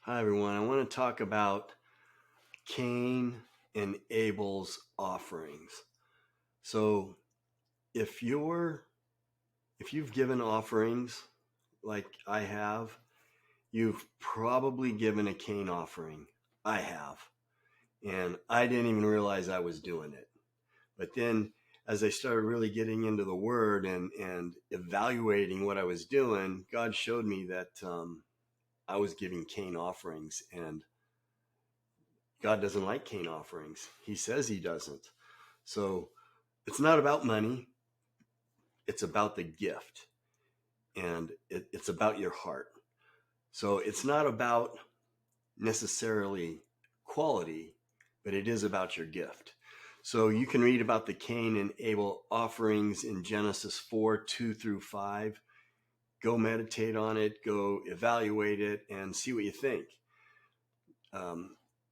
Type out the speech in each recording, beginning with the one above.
Hi, everyone. I want to talk about Cain and Abel's offerings. So, if you've given offerings like I have, you've probably given a Cain offering. I have, and I didn't even realize I was doing it. But then, as I started really getting into the Word and evaluating what I was doing, God showed me that I was giving Cain offerings, and God doesn't like Cain offerings. He says he doesn't. So it's not about money. It's about the gift, and it's about your heart. So it's not about necessarily quality, but it is about your gift. So you can read about the Cain and Abel offerings in Genesis 4:2-5. Go meditate on it, go evaluate it, and see what you think.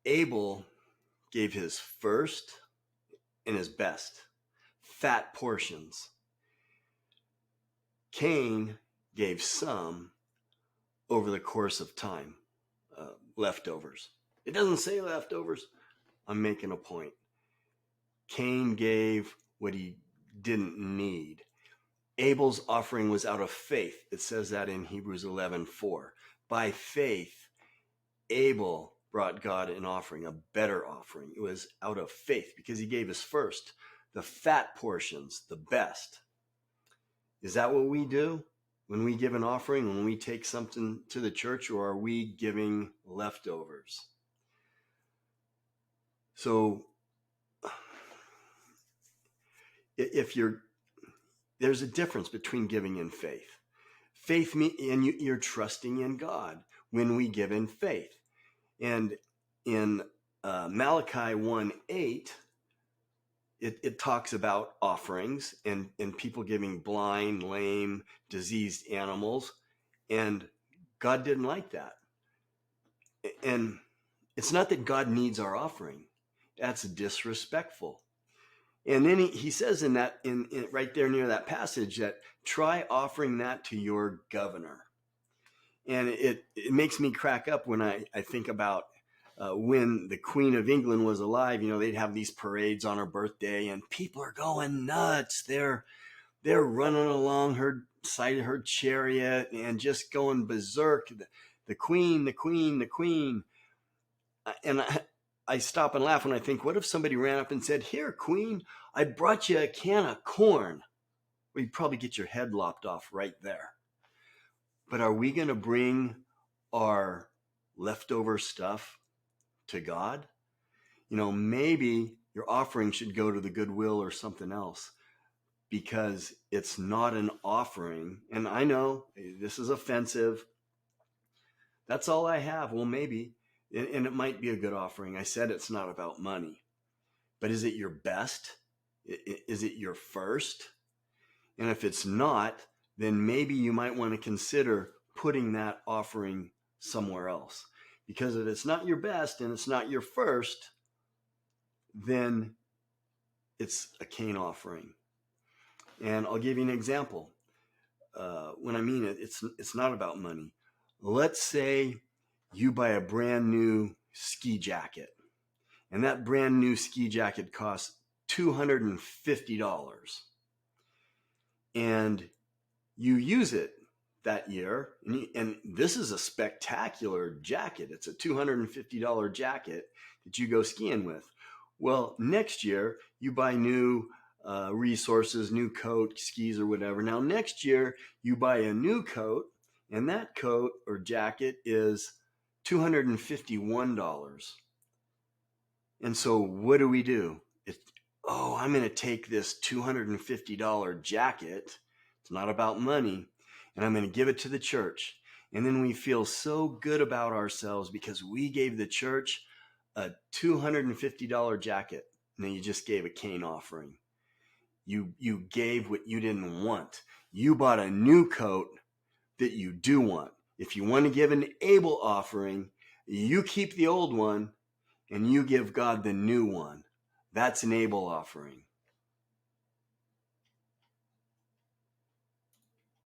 Abel gave his first and his best, fat portions. Cain gave some over the course of time, leftovers. It doesn't say leftovers. I'm making a point. Cain gave what he didn't need. Abel's offering was out of faith. It says that in Hebrews 11:4. By faith, Abel brought God an offering, a better offering. It was out of faith because he gave his first, the fat portions, the best. Is that what we do when we give an offering, when we take something to the church, or are we giving leftovers? So there's a difference between giving and faith. Faith, and you're trusting in God when we give in faith. And in Malachi 1:8, it talks about offerings and people giving blind, lame, diseased animals. And God didn't like that. And it's not that God needs our offering. That's disrespectful. And then he says in that, in right there near that passage, that try offering that to your governor. And it makes me crack up when I think about when the Queen of England was alive. They'd have these parades on her birthday, and people are going nuts. They're running along her side of her chariot and just going berserk. The Queen, the Queen, the Queen. And I stop and laugh when I think, what if somebody ran up and said, "Here, Queen, I brought you a can of corn." Well, you'd probably get your head lopped off right there. But are we going to bring our leftover stuff to God? Maybe your offering should go to the Goodwill or something else, because it's not an offering. And I know this is offensive. That's all I have. Well, maybe. And it might be a good offering. I said it's not about money. But is it your best? Is it your first? And if it's not, then maybe you might want to consider putting that offering somewhere else. Because if it's not your best and it's not your first, then it's a Cain offering. And I'll give you an example. When I mean it, it's not about money. Let's say you buy a brand new ski jacket, and that brand new ski jacket costs $250. And you use it that year, and this is a spectacular jacket. It's a $250 jacket that you go skiing with. Well, next year you buy new resources, new coat, skis, or whatever. Now, next year you buy a new coat, and that coat or jacket is $251. And so what do? I'm going to take this $250 jacket. It's not about money. And I'm going to give it to the church. And then we feel so good about ourselves because we gave the church a $250 jacket. Now you just gave a Cain offering. You gave what you didn't want. You bought a new coat that you do want. If you want to give an Abel offering, you keep the old one and you give God the new one. That's an Abel offering.